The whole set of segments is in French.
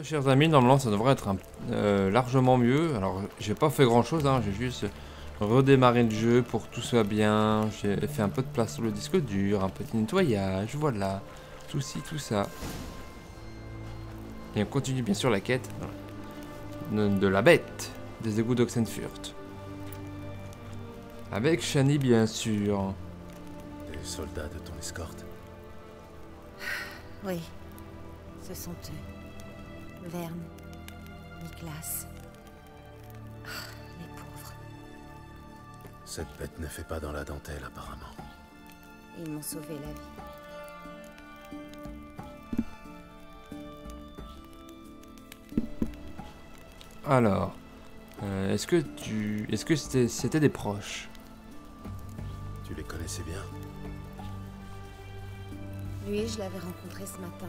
Chers amis, normalement ça devrait être largement mieux. Alors j'ai pas fait grand chose, hein. J'ai juste redémarré le jeu pour que tout soit bien. J'ai fait un peu de place sur le disque dur, un petit nettoyage, voilà. Tout ci, tout ça. Et on continue bien sûr la quête de la bête des égouts d'Oxenfurt. Avec Shani bien sûr. Des soldats de ton escorte? Oui, ce sont eux. Verne, Niklas. Ah, les pauvres. Cette bête ne fait pas dans la dentelle apparemment. Ils m'ont sauvé la vie. Alors, est-ce que c'était des proches? Tu les connaissais bien? Lui, je l'avais rencontré ce matin.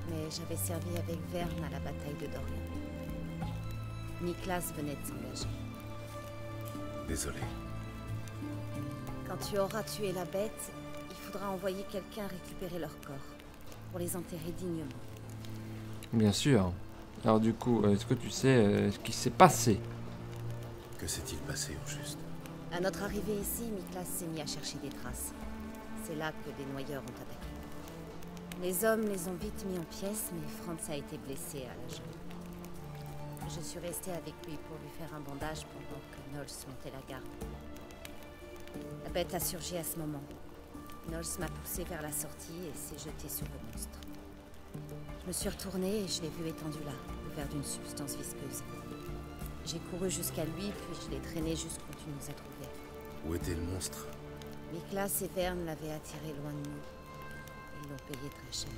Mais j'avais servi avec Verne à la bataille de Dorian. Niklas venait de s'engager. Désolé. Quand tu auras tué la bête, il faudra envoyer quelqu'un récupérer leur corps. Pour les enterrer dignement. Bien sûr. Alors du coup, est-ce que tu sais ce qui s'est passé? Que s'est-il passé au juste? À notre arrivée ici, Niklas s'est mis à chercher des traces. C'est là que des noyeurs ont attaqué. Les hommes les ont vite mis en pièces, mais Franz a été blessé à la jambe. Je suis restée avec lui pour lui faire un bandage pendant que Nols montait la garde. La bête a surgi à ce moment. Nols m'a poussé vers la sortie et s'est jeté sur le monstre. Je me suis retournée et je l'ai vu étendu là, couvert d'une substance visqueuse. J'ai couru jusqu'à lui, puis je l'ai traîné jusqu'où tu nous as trouvés. Où était le monstre? Niklas et Verne l'avaient attiré loin de nous. Ils l'ont payé très cher.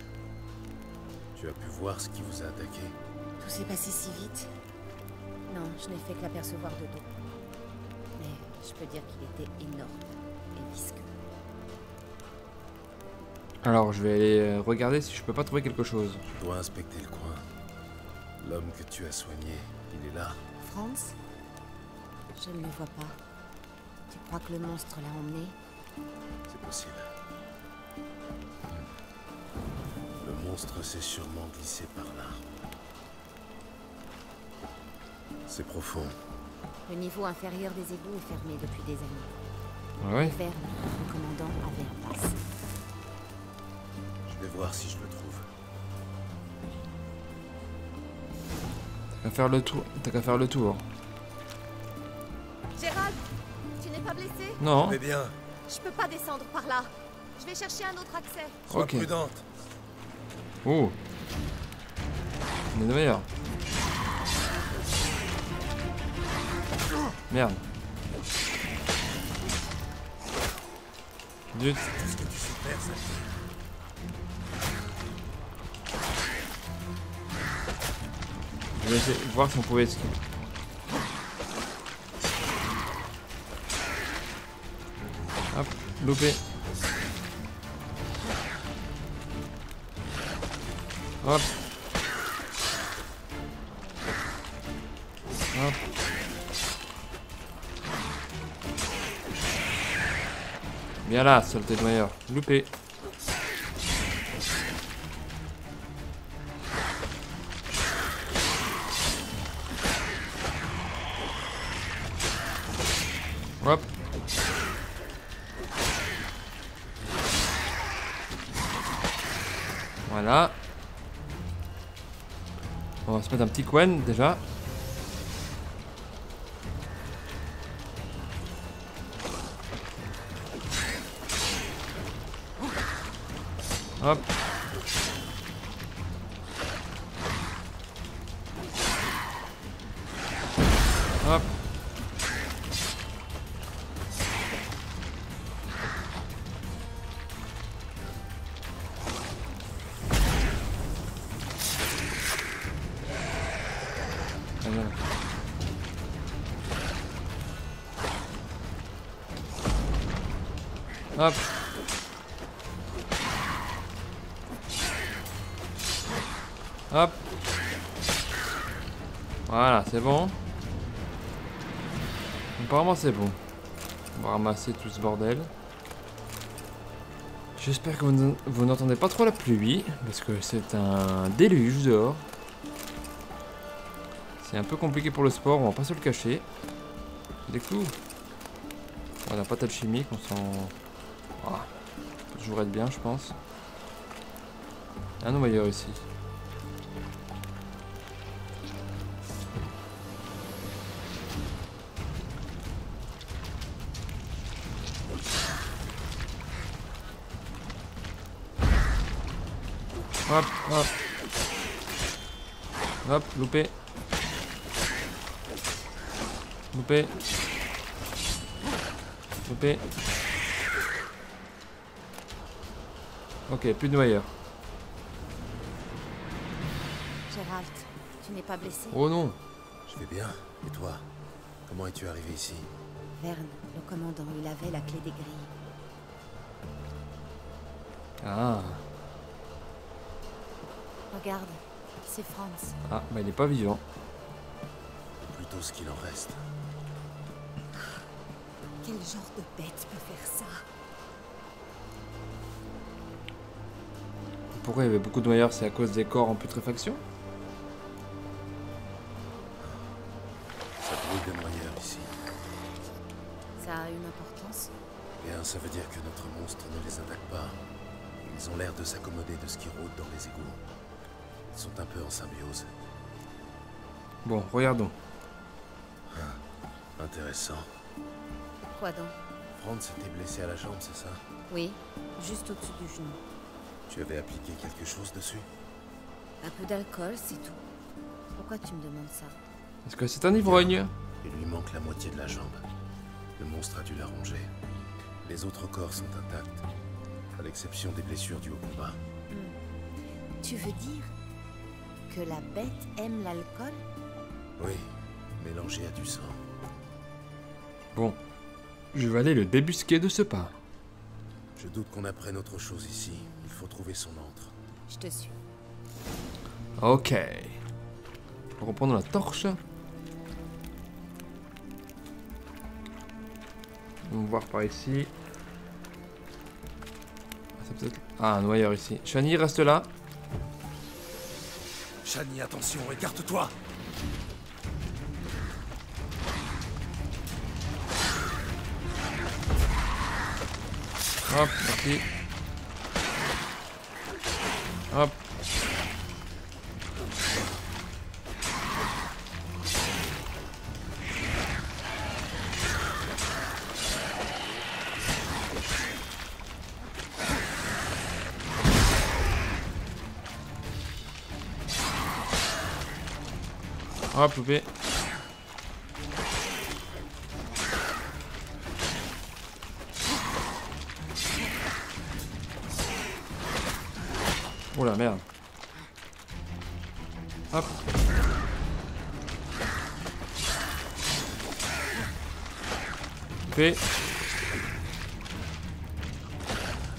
Tu as pu voir ce qui vous a attaqué? Tout s'est passé si vite. Non, je n'ai fait que l'apercevoir de dos. Mais je peux dire qu'il était énorme et visqueux. Alors je vais aller regarder si je peux pas trouver quelque chose. Je dois inspecter le coin. L'homme que tu as soigné, il est là? Franz? Je ne le vois pas. Tu crois que le monstre l'a emmené? C'est possible. Le monstre s'est sûrement glissé par là. C'est profond. Le niveau inférieur des égouts est fermé depuis des années. Ouais. Verne, le commandant, avait un passe. Je vais voir si je le trouve. T'as qu'à faire le tour. T'as qu'à faire le tour. Gérald, tu n'es pas blessé? Non. Mais bien, Je peux pas descendre par là. Je vais chercher un autre accès. sois Ok. prudente. Oh. On est de meilleur. Merde. Zut. Qu'est-ce que tu sais faire, ça? Je vais essayer de voir si on pouvait esquiver. Hop, loupé. Hop. Hop. Bien là, saleté de meilleur. Loupé. Hop. Voilà. On va se mettre un petit Quen déjà. Hop. Hop. Très bien. Hop. Hop. Voilà, c'est bon. Apparemment c'est bon. On va ramasser tout ce bordel. J'espère que vous n'entendez pas trop la pluie, parce que c'est un déluge dehors. C'est un peu compliqué pour le sport, on va pas se le cacher. Des clous. Voilà, pas d'alchimique, on s'en... Ah, ça peut toujours être bien, je pense. Un noyeur ici. Hop, hop. Hop, loupé. Loupé. Loupé. Ok, plus de noyeur. Gérald, tu n'es pas blessé? Oh non. Je vais bien. Et toi? Comment es-tu arrivé ici? Verne, le commandant, il avait la clé des grilles. Ah. Regarde, c'est Franz. Ah, bah il est pas vivant. Plutôt ce qu'il en reste. Quel genre de bête peut faire ça? Pourquoi il y avait beaucoup de noyeurs? C'est à cause des corps en putréfaction? Ça brûle de noyeurs ici. Ça a une importance? Bien, ça veut dire que notre monstre ne les attaque pas. Ils ont l'air de s'accommoder de ce qui rôde dans les égouts. Ils sont un peu en symbiose. Bon, regardons. Intéressant. Quoi donc? Franz s'était blessé à la jambe, c'est ça? Oui, juste au-dessus du genou. Tu avais appliqué quelque chose dessus? Un peu d'alcool, c'est tout. Pourquoi tu me demandes ça? Est-ce que c'est un ivrogne? Il lui manque la moitié de la jambe. Le monstre a dû la ronger. Les autres corps sont intacts, à l'exception des blessures dues au combat. Tu veux dire que la bête aime l'alcool? Oui, mélangé à du sang. Bon, je vais aller le débusquer de ce pas. Je doute qu'on apprenne autre chose ici. Il faut trouver son antre. Je te suis. Ok. Reprendre la torche. On va voir par ici. Ah, un noyeur ici. Shani, reste là. Shani, attention, écarte-toi! Hop, merci. Hop. Hop, loupé. Oh la merde. Hop. Fait.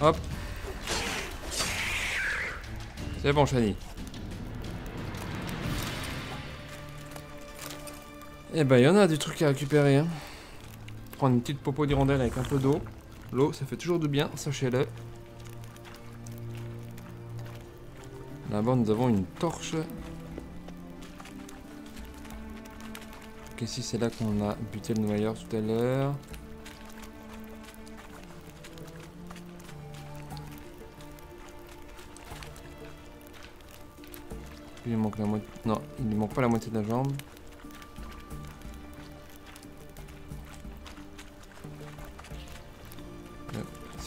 Hop. C'est bon, Shani. Eh ben, il y en a du truc à récupérer. Hein. Prendre une petite popo d'hirondelle avec un peu d'eau. L'eau, ça fait toujours du bien, sachez-le. Là-bas, nous avons une torche. Donc ici, c'est là qu'on a buté le noyeur tout à l'heure. Il lui manque la moitié. Non, il lui manque pas la moitié de la jambe.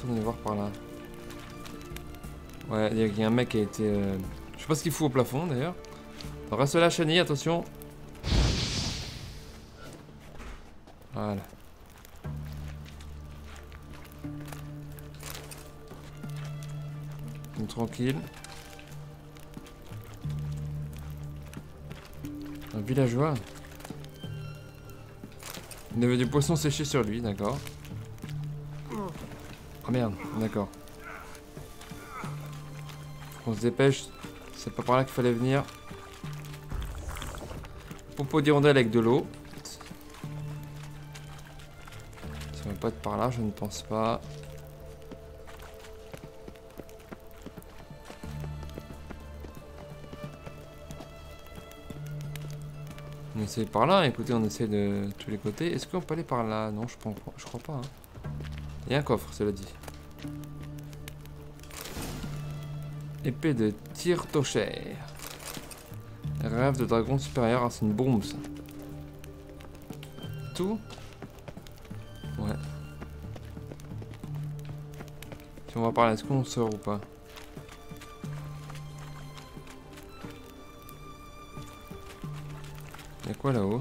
On va voir par là. Ouais, il y a un mec qui a été... Je sais pas ce qu'il fout au plafond d'ailleurs. Reste là, Shani, attention. Voilà. Donc, tranquille. Un villageois. Il avait du poisson séché sur lui, d'accord. Oh merde, d'accord. On se dépêche, c'est pas par là qu'il fallait venir. Popo d'hirondelle avec de l'eau. Ça va pas être par là, je ne pense pas. On essaie par là, écoutez, on essaie de tous les côtés. Est-ce qu'on peut aller par là? Non, je crois pas. Hein. Il y a un coffre, cela dit. Épée de Tirtocher. Rêve de dragon supérieur, ah, c'est une bombe ça. Tout? Ouais. Si on va par là, est-ce qu'on sort ou pas? Y'a quoi là-haut?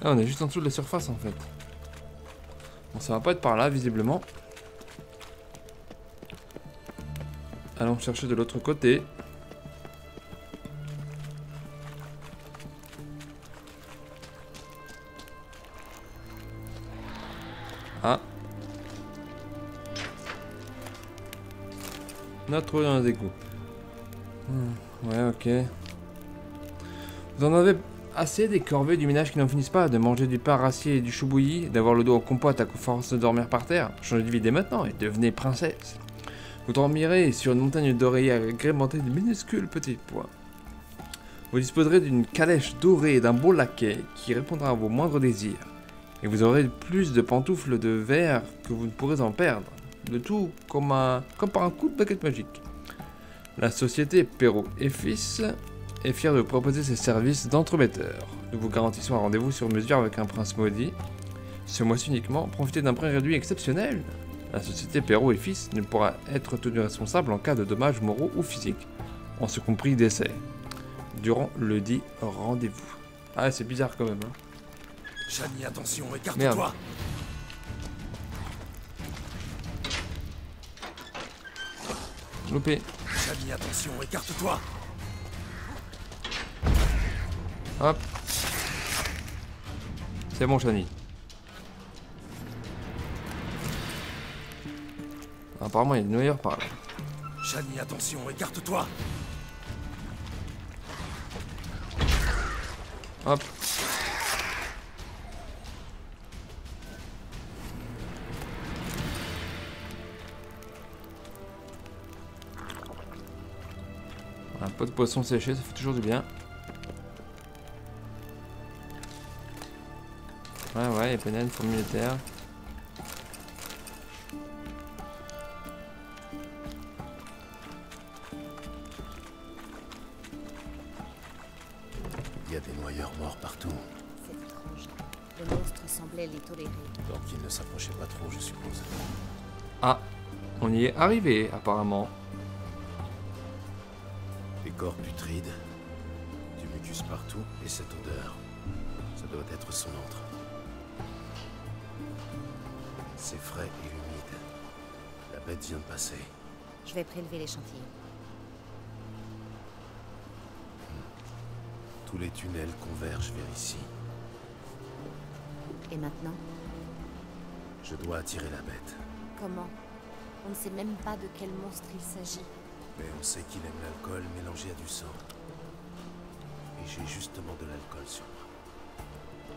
Ah, on est juste en dessous de la surface en fait. Bon, ça va pas être par là, visiblement. Allons chercher de l'autre côté. Ah. On a trouvé dans les égouts. Ouais, ok. Vous en avez assez des corvées du ménage qui n'en finissent pas, de manger du pain rassis et du chou bouilli, d'avoir le dos en compote à force de dormir par terre. Changez de vie dès maintenant et devenez princesse. Vous dormirez sur une montagne d'oreillers agrémentée de minuscules petits pois. Vous disposerez d'une calèche dorée et d'un beau laquais qui répondra à vos moindres désirs. Et vous aurez plus de pantoufles de verre que vous ne pourrez en perdre. Le tout comme par un coup de baguette magique. La société Perrault et Fils est fière de vous proposer ses services d'entremetteur. Nous vous garantissons un rendez-vous sur mesure avec un prince maudit. Ce mois-ci uniquement, profitez d'un prix réduit exceptionnel. La société Perrault et Fils ne pourra être tenue responsable en cas de dommages moraux ou physiques, en ce compris décès, durant le dit rendez-vous. Ah, c'est bizarre quand même. Hein. Shani, attention, écarte-toi. Loupé. Shani, attention, écarte-toi. Hop. C'est bon, Shani. Apparemment, il y a une noyeur par là. Shani, attention, écarte-toi. Hop. Un pot de poisson séché, ça fait toujours du bien. Ouais, il y a pas une fourmi militaire. Il y a des noyeurs morts partout. C'est étrange. Le monstre semblait les tolérer. Donc il ne s'approchait pas trop, je suppose. Ah, on y est arrivé apparemment. Des corps putrides, du mucus partout et cette odeur. Ça doit être son antre. C'est frais et humide. La bête vient de passer. Je vais prélever l'échantillon. Tous les tunnels convergent vers ici. Et maintenant? Je dois attirer la bête. Comment? On ne sait même pas de quel monstre il s'agit. Mais on sait qu'il aime l'alcool mélangé à du sang. Et j'ai justement de l'alcool sur moi.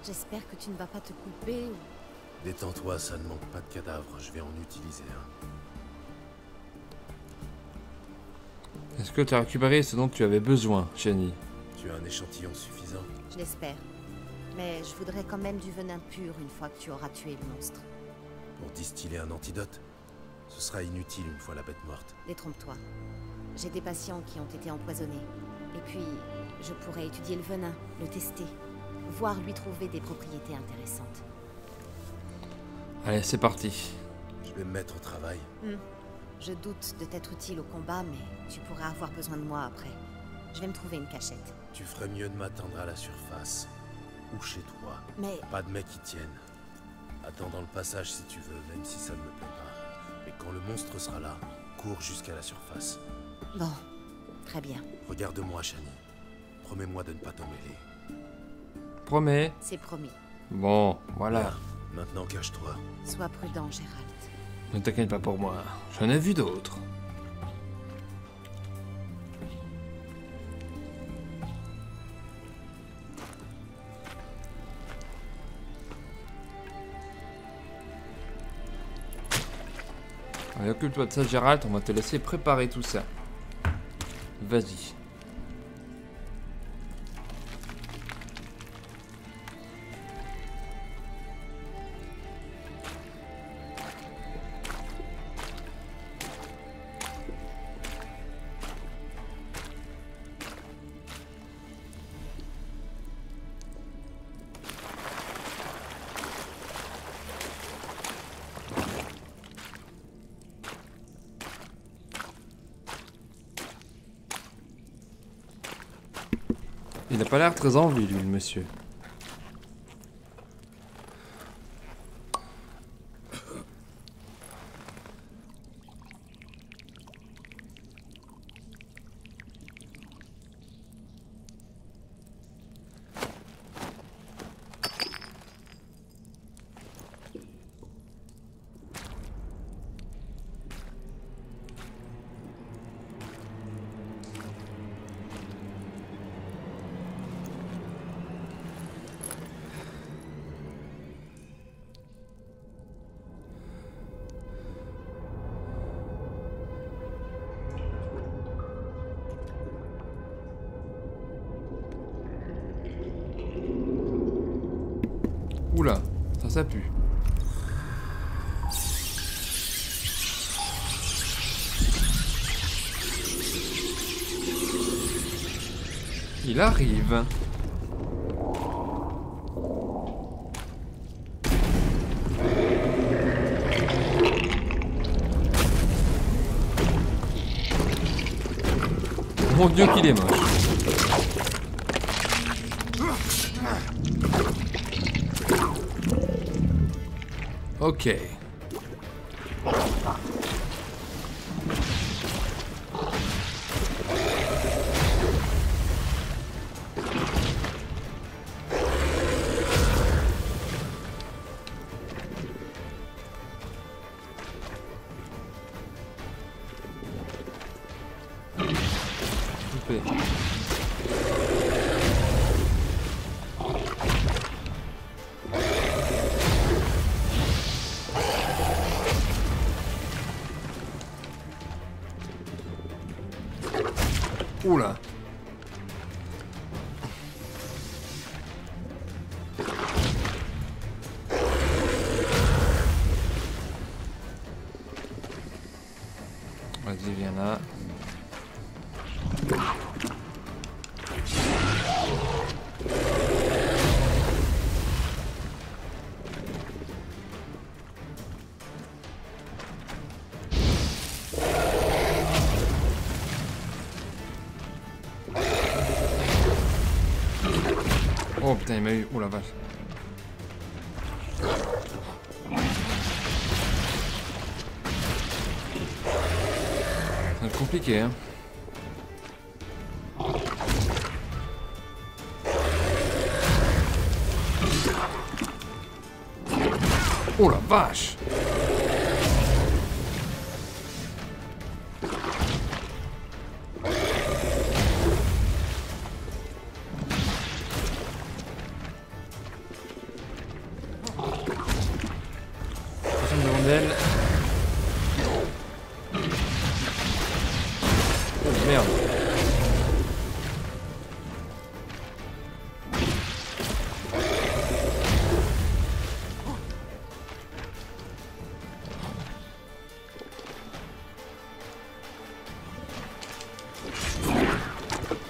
J'espère que tu ne vas pas te couper ou... Détends-toi, ça ne manque pas de cadavres. Je vais en utiliser un. Est-ce que tu as récupéré ce dont tu avais besoin, Shani? Tu as un échantillon suffisant? Je l'espère. Mais je voudrais quand même du venin pur une fois que tu auras tué le monstre. Pour distiller un antidote? Ce sera inutile une fois la bête morte. Détrompe-toi. J'ai des patients qui ont été empoisonnés. Et puis, je pourrais étudier le venin, le tester, voire lui trouver des propriétés intéressantes. Allez, c'est parti. Je vais me mettre au travail. Je doute de t'être utile au combat, mais tu pourras avoir besoin de moi après. Je vais me trouver une cachette. Tu ferais mieux de m'attendre à la surface. Ou chez toi. Mais... Pas de mecs qui tiennent. Attends dans le passage si tu veux, même si ça ne me plaît pas. Mais quand le monstre sera là, cours jusqu'à la surface. Bon, très bien. Regarde-moi, Shani. Promets-moi de ne pas t'en mêler. Promets. C'est promis. Bon, voilà. Là, maintenant cache-toi. Sois prudent, Gérald. Ne t'inquiète pas pour moi. J'en ai vu d'autres. Allez, occupe-toi de ça, Gérald. On va te laisser préparer tout ça. Vas-y. Il a pas l'air très envie, lui, le monsieur. Oula, ça pue. Il arrive. Mon Dieu qu'il est moche. Ok. Coupé. Oula. Vas-y, viens là. Oh putain, il m'a eu. Oh la vache. C'est compliqué, hein. Oh la vache. Bordel. Oh merde.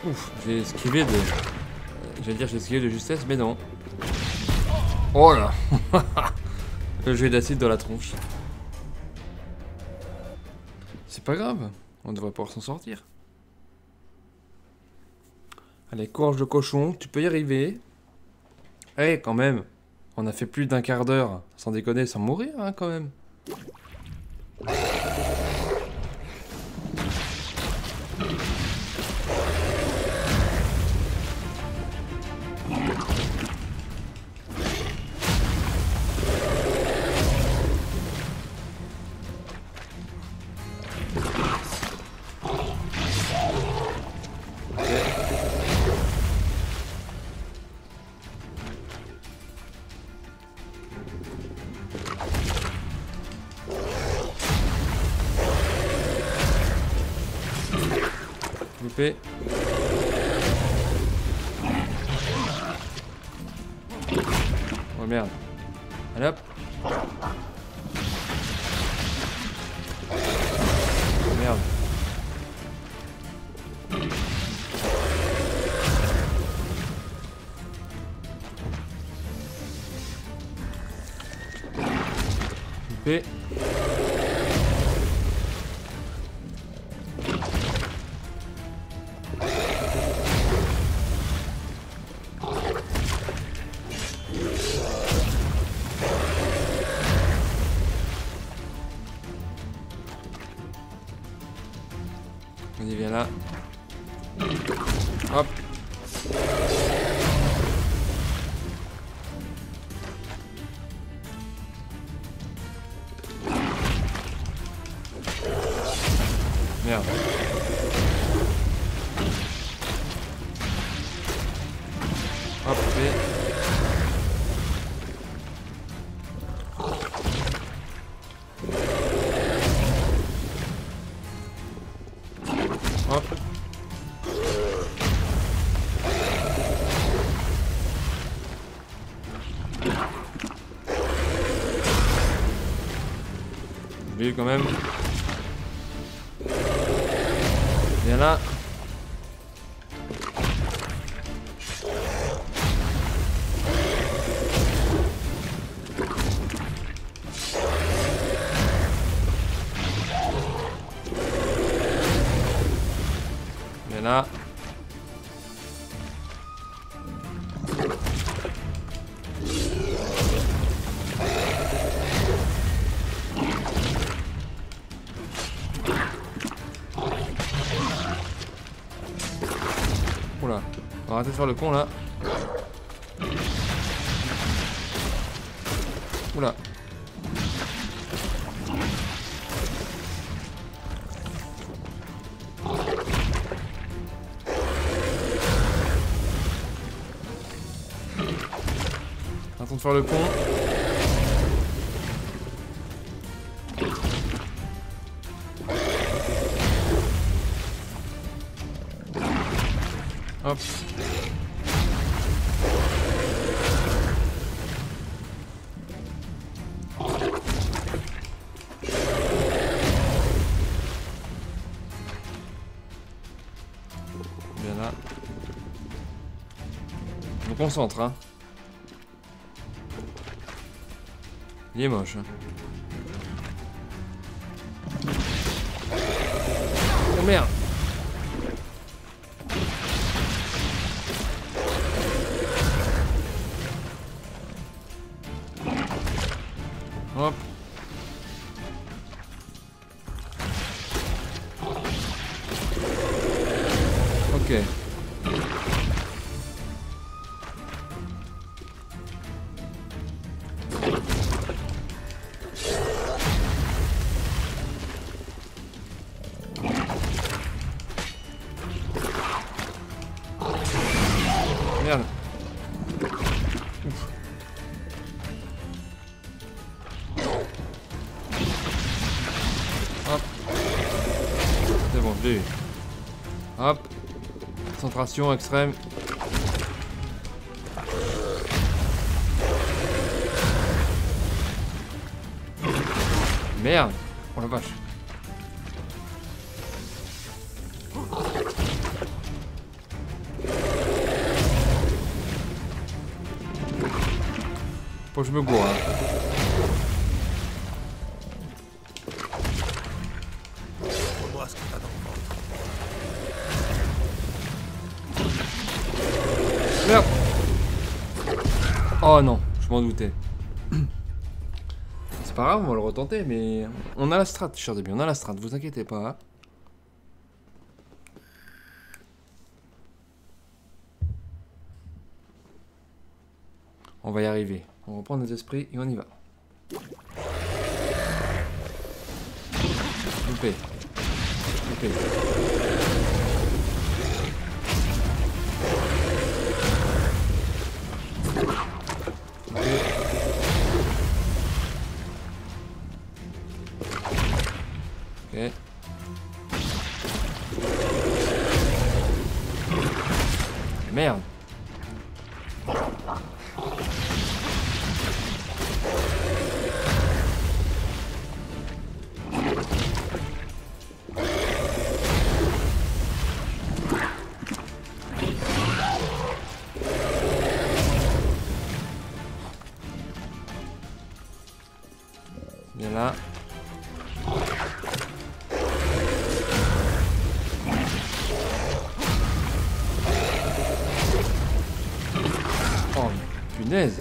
Ouf, j'ai esquivé de... J'allais dire j'ai esquivé de justesse, mais non. Oh là. Le jet d'acide dans la tronche. C'est pas grave, on devrait pouvoir s'en sortir. Allez, courage de cochon, tu peux y arriver. Eh, quand même, on a fait plus d'un quart d'heure, sans déconner, sans mourir, hein, quand même. Loupé. Oh merde. Allez hop. Oh merde. Loupé. là. Hop. Merde. Hop, et... Hop. Vu quand même. Viens là. Viens là. Oula, on va arrêter de faire le con là. Oula. Arrêtons de faire le con. Hop. Bien là. Je me concentre, hein. Il est moche. Hein. Oh merde. Hop. Ok. Merde. Ouf. Hop. C'est bon, je l'ai eu. Hop. Concentration extrême. Merde. Oh la vache. Faut que je me gourre. Hein. Montre-moi ce que t'as dans le ventre. Merde. Oh non, je m'en doutais. C'est pas grave, on va le retenter, mais... On a la strat, cher début, on a la strat, vous inquiétez pas. Hein. On va y arriver. On reprend nos esprits et on y va. Loupé. Loupé. Ok. Merde. Bien là. Oh, punaise.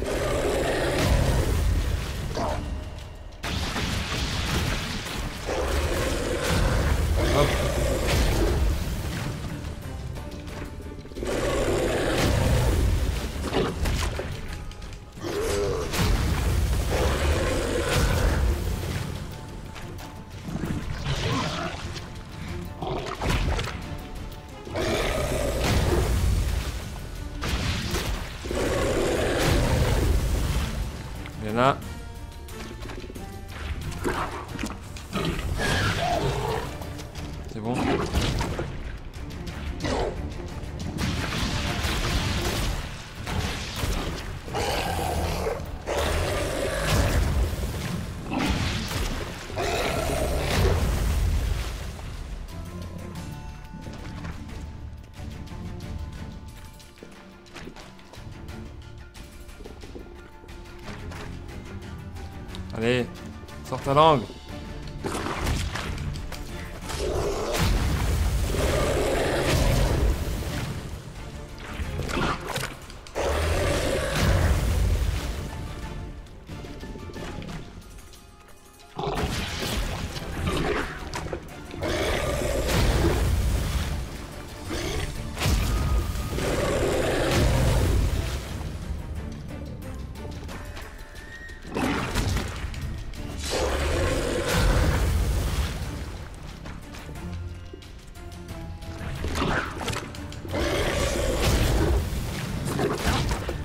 Hop. là. C'est bon. Allez, sors ta langue.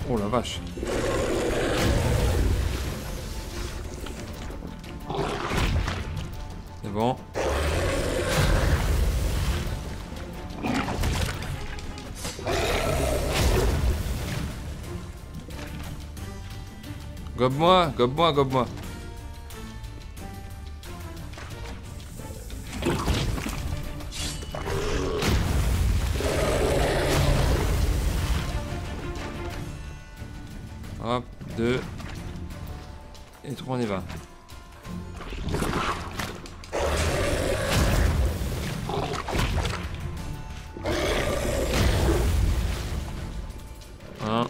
Oh la vache. C'est bon. Gobe-moi, gobe-moi, gobe-moi. Hop, 2 et 3, on y va. Un.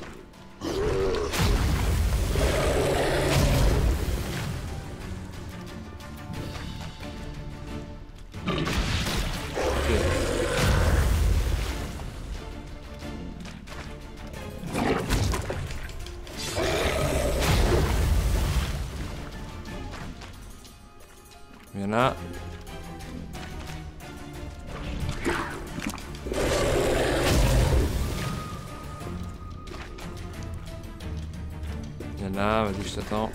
Viens là. Viens là, vas-y, je t'attends.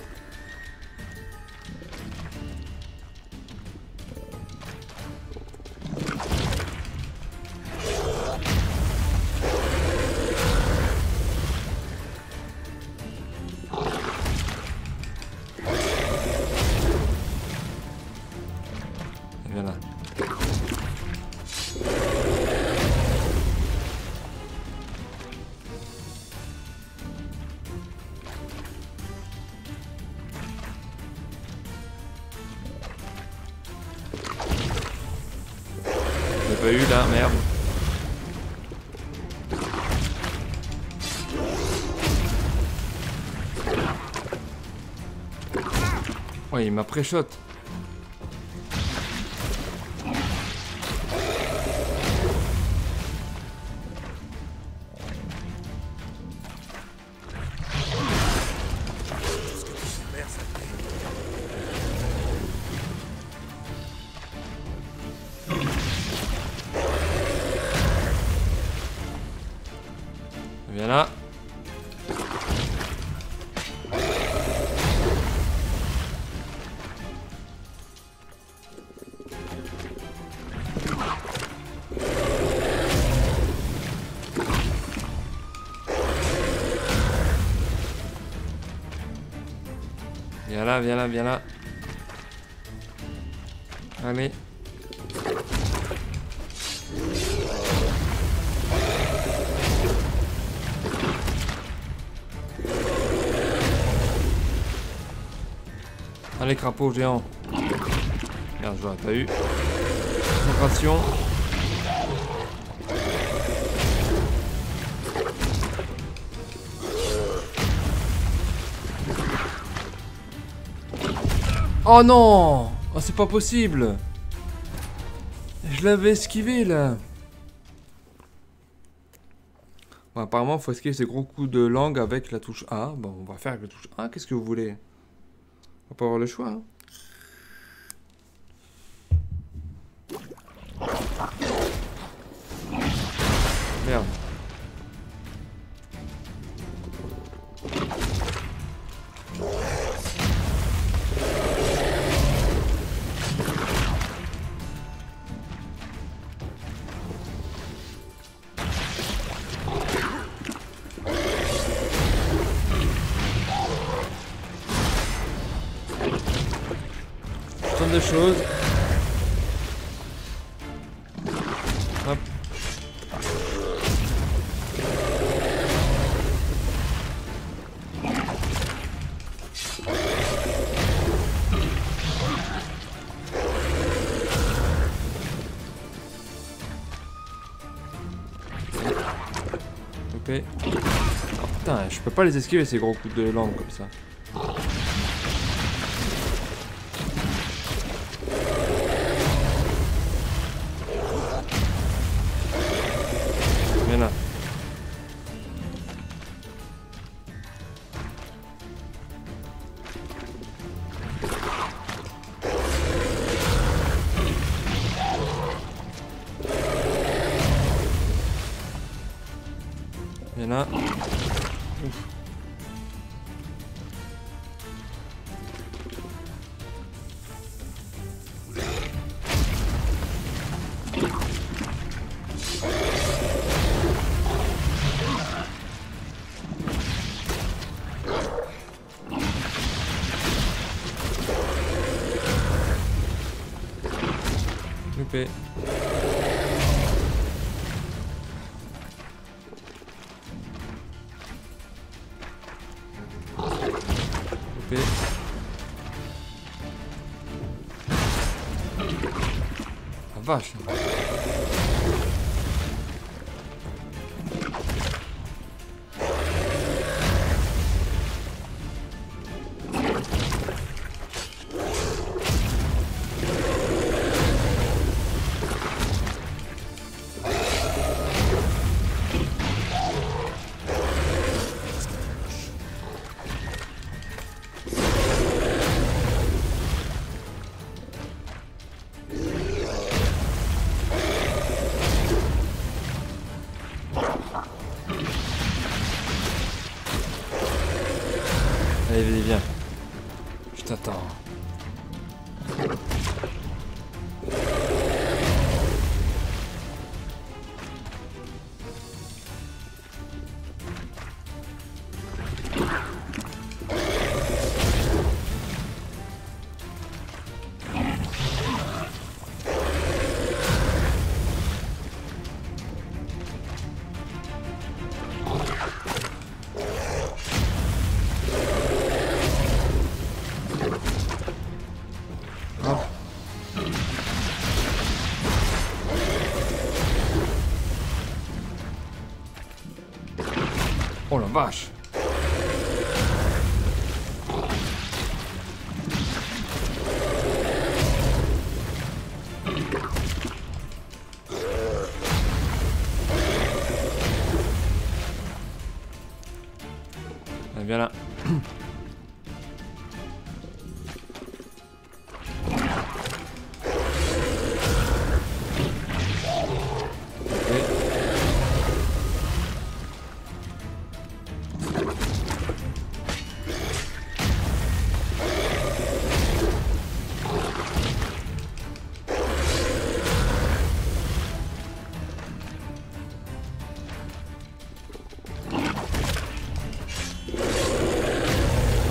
Viens là. J'ai pas eu là, merde. Ouais, il m'a pré-shot. Viens là. Viens là, viens là, viens là. Allez. Allez, crapaud géant. Merde, je l'aurais pas eu. Concentration. Oh non! Oh, c'est pas possible! Je l'avais esquivé là. Bon, apparemment, il faut esquiver ces gros coups de langue avec la touche A. Bon, on va faire avec la touche A. Qu'est-ce que vous voulez? On va pas avoir le choix. Hein. Merde. mal de choses. Hop. Ok. Oh, putain, je peux pas les esquiver ces gros coups de langue comme ça. Viens là. Viens là. Ouf. Loupé. Loupé. Ah vache. Allez, viens. Je t'attends. Oh la vache. Allez, viens là.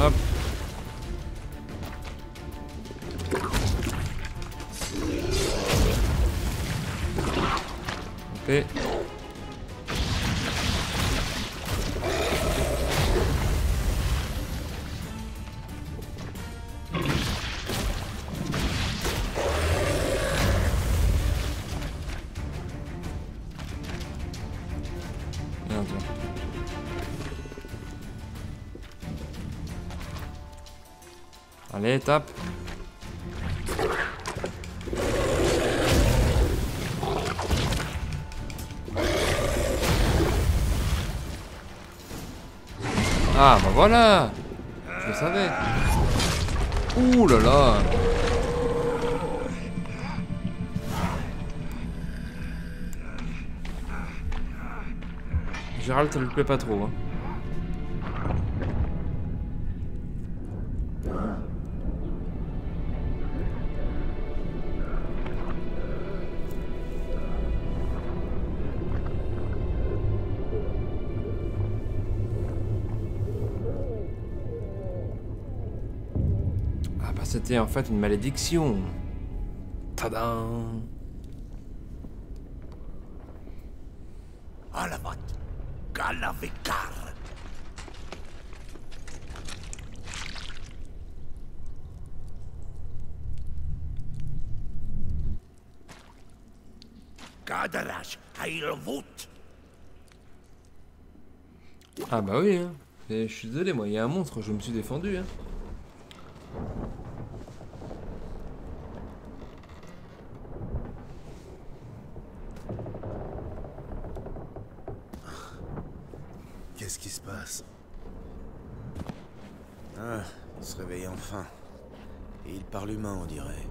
Hop. Ok. Merde. Allez, tape. Ah, bah voilà. Je le savais. Ouh là là. Gérald, ça lui plaît pas trop, hein. c'était en fait une malédiction. Tadam! Alavat, Galavikar. Kadarash, Hailvut. Ah bah oui, hein. Je suis désolé, moi, il y a un monstre, je me suis défendu. Hein. Qu'est-ce qui se passe? Ah, il se réveille enfin. Et il parle humain, on dirait.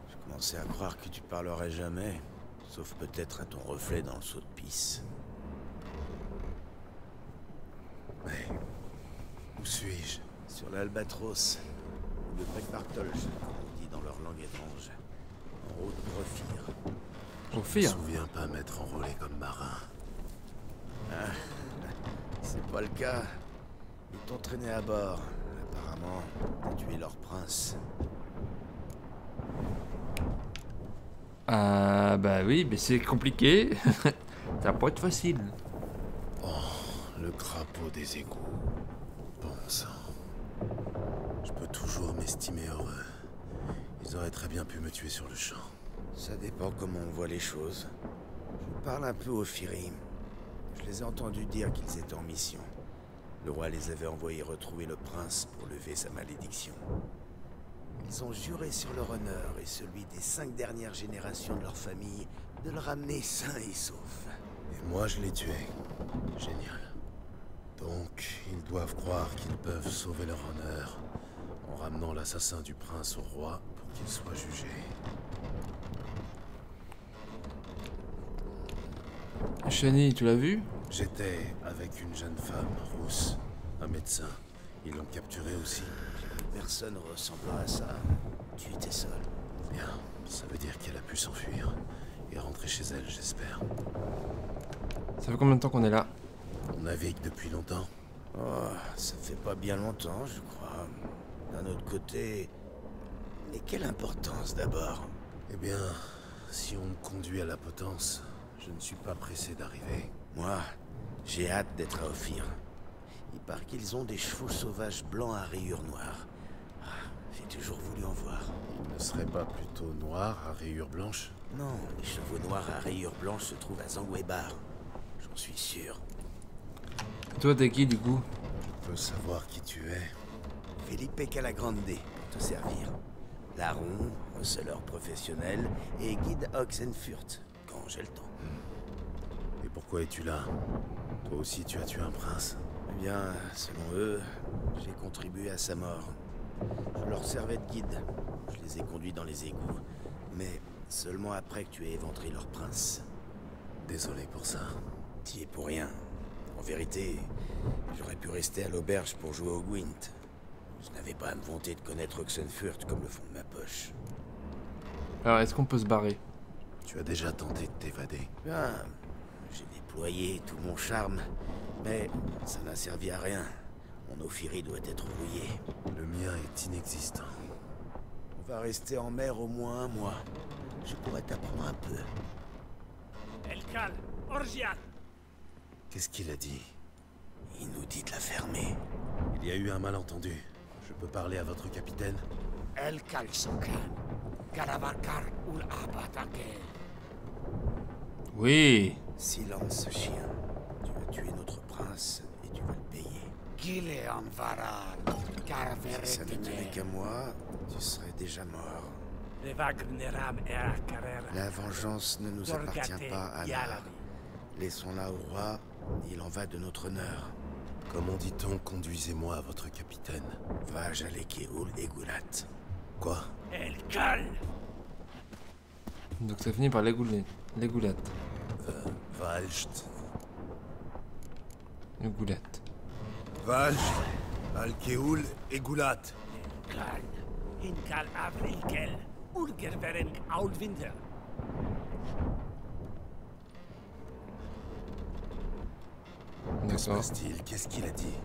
Je commençais à croire que tu parlerais jamais. Sauf peut-être à ton reflet dans le seau de pisse. Mais... où suis-je? Sur l'Albatros. Ou le Prekvartolj, comme on dit dans leur langue étrange. En route pour Ophir. Au Je me pire. souviens pas m'être enrôlé comme marin. Ah, c'est pas le cas. Ils t'ont traîné à bord. Apparemment, t'as tué leur prince. Ah bah oui, mais c'est compliqué. Ça va pas être facile. Le crapaud des égouts. Bon sang. Je peux toujours m'estimer heureux. Ils auraient très bien pu me tuer sur le champ. Ça dépend comment on voit les choses. Je parle un peu aux Firim. Je les ai entendus dire qu'ils étaient en mission. Le roi les avait envoyés retrouver le prince pour lever sa malédiction. Ils ont juré sur leur honneur et celui des 5 dernières générations de leur famille de le ramener sain et sauf. Et moi, je l'ai tué. Génial. Donc, ils doivent croire qu'ils peuvent sauver leur honneur en ramenant l'assassin du prince au roi pour qu'il soit jugé. Shani, tu l'as vu? J'étais avec une jeune femme rousse, un médecin. Ils l'ont capturée aussi. Personne ne ressemblant à ça. Tu étais seul. Bien, ça veut dire qu'elle a pu s'enfuir et rentrer chez elle, j'espère. Ça fait combien de temps qu'on est là? On navigue depuis longtemps. Oh, ça fait pas bien longtemps, je crois. D'un autre côté... Mais quelle importance d'abord? Eh bien, si on me conduit à la potence, je ne suis pas pressé d'arriver. Moi, j'ai hâte d'être à Ophir. Il paraît qu'ils ont des chevaux sauvages blancs à rayures noires. Ah, j'ai toujours voulu en voir. Il ne serait pas plutôt noir à rayures blanches? Non, les chevaux noirs à rayures blanches se trouvent à Zangwebar. J'en suis sûr. Toi, t'es qui du coup? Je peux savoir qui tu es. Felipe Calagrande, pour te servir. Larron, receleur professionnel, et guide Oxenfurt, quand j'ai le temps. Et pourquoi es-tu là? Toi aussi tu as tué un prince? Eh bien, selon eux, j'ai contribué à sa mort. Je leur servais de guide. Je les ai conduits dans les égouts. Mais seulement après que tu aies éventré leur prince. Désolé pour ça. T'y es pour rien. En vérité, j'aurais pu rester à l'auberge pour jouer au Gwent. Je n'avais pas à me vanter de connaître Oxenfurt comme le fond de ma poche. Alors, est-ce qu'on peut se barrer? Tu as déjà tenté de t'évader? Bien, j'ai déployé tout mon charme, mais ça n'a servi à rien. Mon Ophiri doit être rouillé. Le mien est inexistant. On va rester en mer au moins un mois. Je pourrais t'apprendre un peu. Elkal, Orgiat. Qu'est-ce qu'il a dit? Il nous dit de la fermer. Il y a eu un malentendu. Je peux parler à votre capitaine? Elkal Sokan. Karavakar ul Abatakel. Oui. Silence, chien. Tu as tué notre prince et tu vas le payer. Gilean Varal. Si ça ne tenait Karaveretine. qu'à moi, tu serais déjà mort. Levagneram Era Carrera. La vengeance ne nous appartient pas, Anna. Yalavi. Laissons-la au roi, il en va de notre honneur. Comment dit-on conduisez-moi à votre capitaine? Va Jalekehul et Gulat. Quoi? Elkal. Donc ça finit par les goulettes. Les goulettes. Valcht. Les goulettes. Valcht, Alkeul et Goulat. Elkal. Inkal Avrilkel. Ulgerveren Aulwinter. Que se D'accord. passe-t-il? Qu'est-ce qu'il a dit?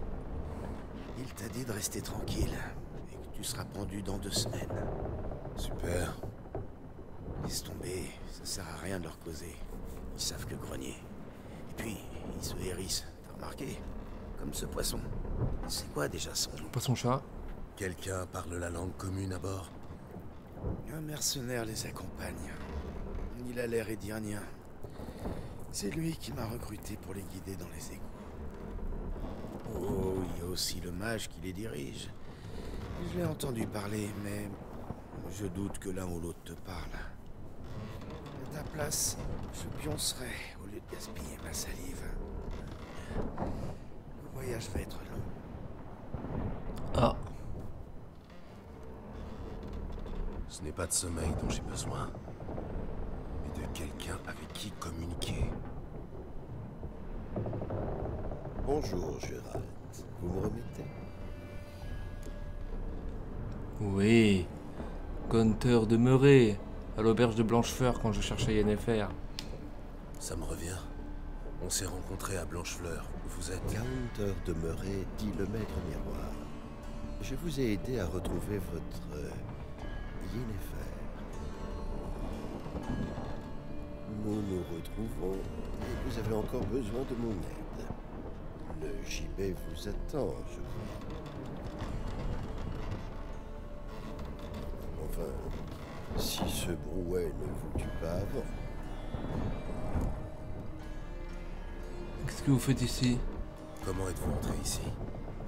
Il t'a dit de rester tranquille et que Tu seras pendu dans 2 semaines. Super. Laisse tomber, ça sert à rien de leur causer. Ils savent que grogner. Et puis, ils se hérissent, t'as remarqué? Comme ce poisson. C'est quoi déjà son nom? Pas son chat. Quelqu'un parle la langue commune à bord? Un mercenaire les accompagne. Il a l'air édirnien. C'est lui qui m'a recruté pour les guider dans les égouts. Oh, il y a aussi le mage qui les dirige. Je l'ai entendu parler, mais je doute que l'un ou l'autre te parle. À ta place, je pioncerai au lieu de gaspiller ma salive. Le voyage va être long. Ah. Ce n'est pas de sommeil dont j'ai besoin, mais de quelqu'un avec qui communiquer. Bonjour, Gérald. Vous me remettez? Oui. Gunther demeuré à l'auberge de Blanchefleur quand je cherchais Yennefer. Ça me revient. On s'est rencontrés à Blanchefleur. Vous êtes... Gunther demeuré, dit le maître miroir. Je vous ai aidé à retrouver votre... Yennefer. Nous nous retrouvons et vous avez encore besoin de mon aide. Le gibet vous attend, je crois. Enfin, si ce brouet ne vous tue pas avant. Qu'est-ce que vous faites ici? Comment êtes-vous entré ici?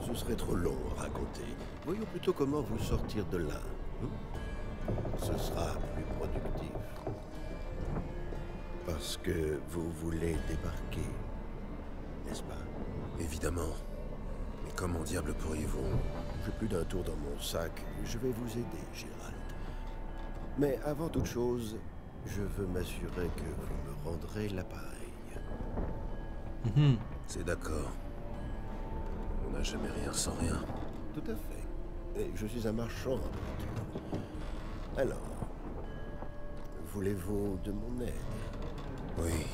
Ce serait trop long à raconter. Voyons plutôt comment vous sortir de là. Ce sera plus productif. Parce que vous voulez débarquer, n'est-ce pas? Évidemment. Mais comment diable pourriez-vous... J'ai plus d'un tour dans mon sac. Je vais vous aider, Gérald. Mais avant toute chose, je veux m'assurer que vous me rendrez l'appareil. C'est d'accord. On n'a jamais rien sans rien. Tout à fait. Et je suis un marchand en tout. Alors, voulez-vous de mon aide? Oui.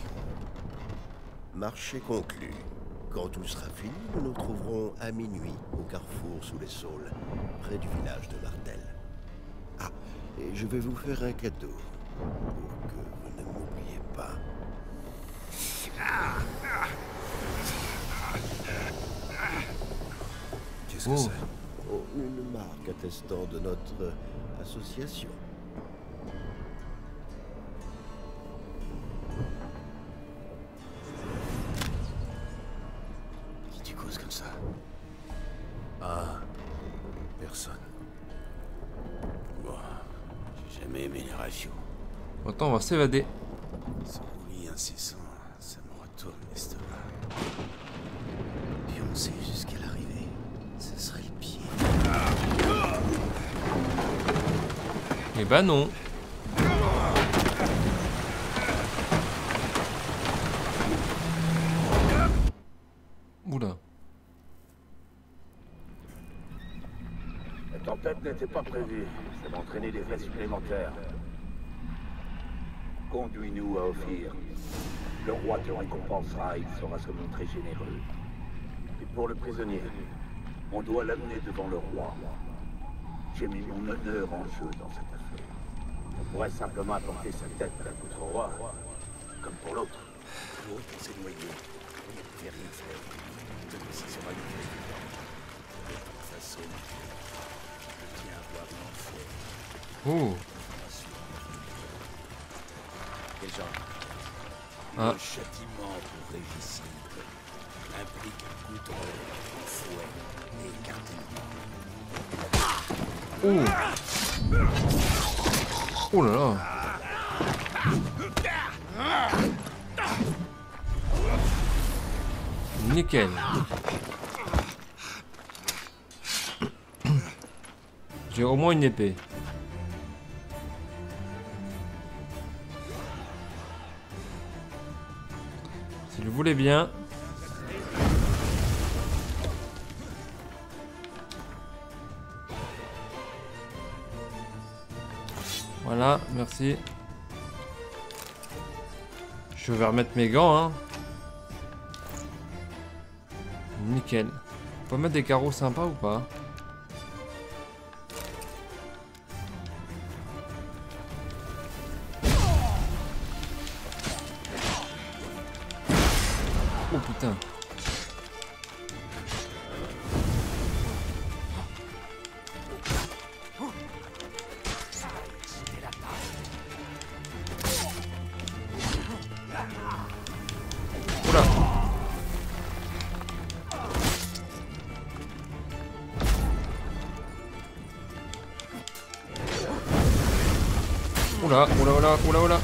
Marché conclu. Quand tout sera fini, nous nous trouverons à minuit au carrefour sous les saules, près du village de Martel. Ah, et je vais vous faire un cadeau pour que vous ne m'oubliez pas. Qu'est-ce que c'est? Oh, une marque attestant de notre association. Qui tu causes comme ça? Ah, personne. Bon, j'ai jamais aimé les rafios. Attends, on va s'évader. Ce bruit incessant, ça me retourne l'estomac. Pioncer jusqu'à l'arrivée, ce serait le pied. Eh ben non. Oula. La tempête n'était pas prévue. Ça va entraîner des frais supplémentaires. Conduis-nous à Ophir. Le roi te récompensera, il saura se montrer généreux. Et pour le prisonnier, on doit l'amener devant le roi. J'ai mis mon honneur en jeu dans cette affaire. On pourrait simplement apporter sa tête à notre roi, comme pour l'autre. L'autre s'est noyé. Il ne pouvait rien faire. Celui-ci sera livré. De toute façon, je tiens à voir l'enfer. Oh. Quel genre? Ah. Le châtiment pour régicide implique goudron, fouet et écartèlement. Oh. Oh là là. Nickel. J'ai au moins une épée. S'il voulait bien. Voilà, merci. Je vais remettre mes gants, hein. Nickel. On peut mettre des carreaux sympas ou pas? Oh putain. Oula. Oula, oula, oula, oula, oula.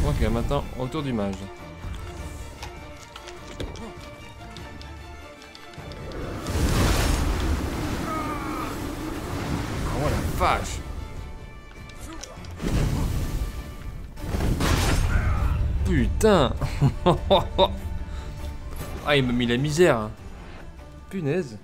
Ok, maintenant, autour du mage. Oh la vache. Putain. Ah, il m'a mis la misère. Punaise.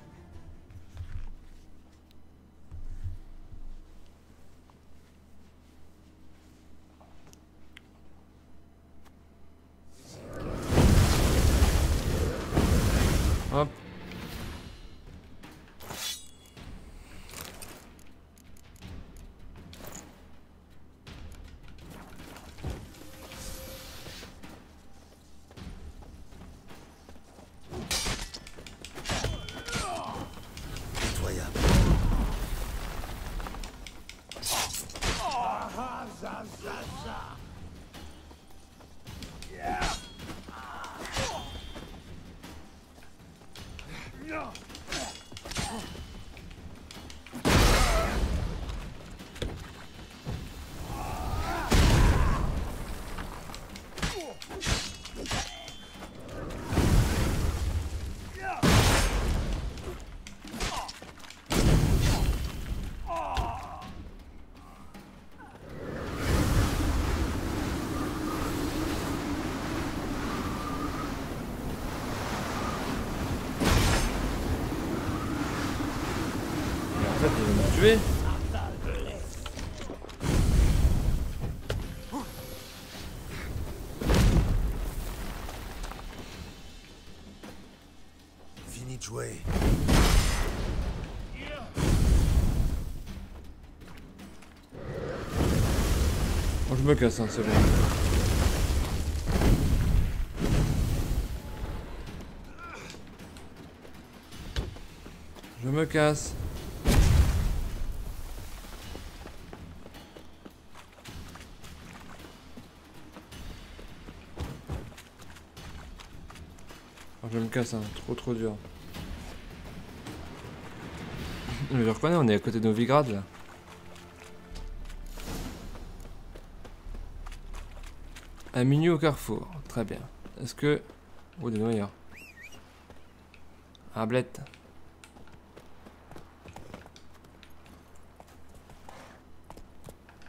Hop. Pitoyable. En fait, il va me tuer. Fini de jouer. Bon, je me casse, hein, c'est bon. Je me casse. Oh, je me casse, hein. Trop dur. Je le reconnais, on est à côté de Novigrad là. À minuit au carrefour, très bien. Est-ce que... Oh, des noyaux. Ah, blette.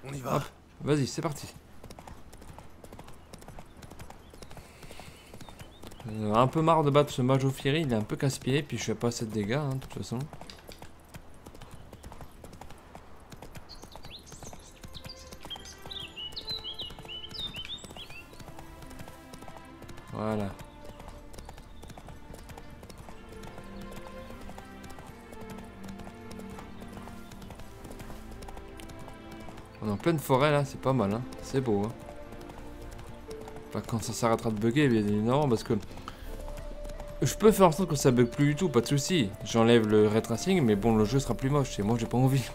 On y va. Hop, vas-y, c'est parti. Un peu marre de battre ce mage au Fury, il est un peu casse-pied, puis je fais pas assez de dégâts, hein, de toute façon. Voilà. On est en pleine forêt là, c'est pas mal, hein. C'est beau, hein. Enfin, quand ça s'arrêtera de bugger, bien évidemment, parce que je peux faire en sorte que ça bug plus du tout, pas de soucis. J'enlève le ray tracing, mais bon, le jeu sera plus moche et moi j'ai pas envie.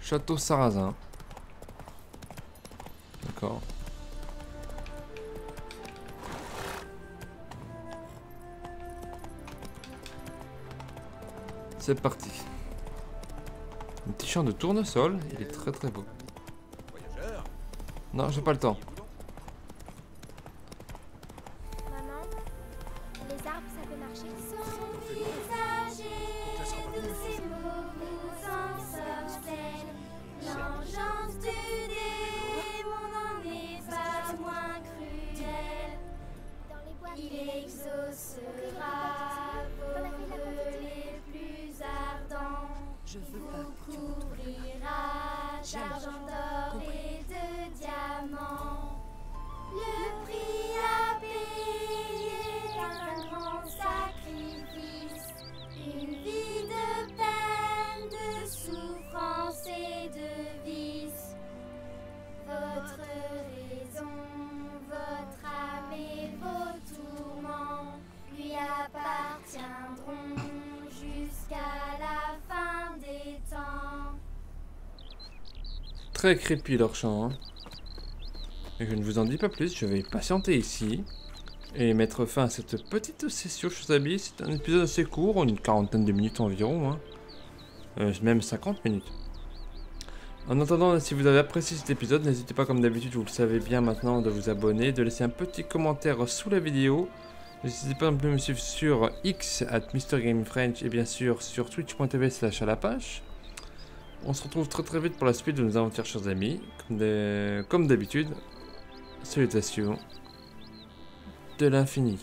Château Sarrasin. D'accord. C'est parti. Un petit champ de tournesol, il est très beau. Non, j'ai pas le temps. Maman, les arbres, ça peut marcher. Sont usagers de ces mots, nous en sommes tels. L'engeance du démon n'en est pas moins cruelle. Il exaucera vos vœux les plus ardents. Vous couvrira d'argent, d'or et de diamants. très creepy leur chant. Hein. Et je ne vous en dis pas plus, je vais patienter ici. Et mettre fin à cette petite session chez Abi. C'est un épisode assez court, une quarantaine de minutes environ. Hein. Même 50 minutes. En attendant, si vous avez apprécié cet épisode, n'hésitez pas comme d'habitude, vous le savez bien maintenant, de vous abonner, de laisser un petit commentaire sous la vidéo. N'hésitez pas non plus à me suivre sur X @MrGameFrench et bien sûr sur twitch.tv/alapache. On se retrouve très vite pour la suite de nos aventures, chers amis. Comme d'habitude, salutations de l'infini.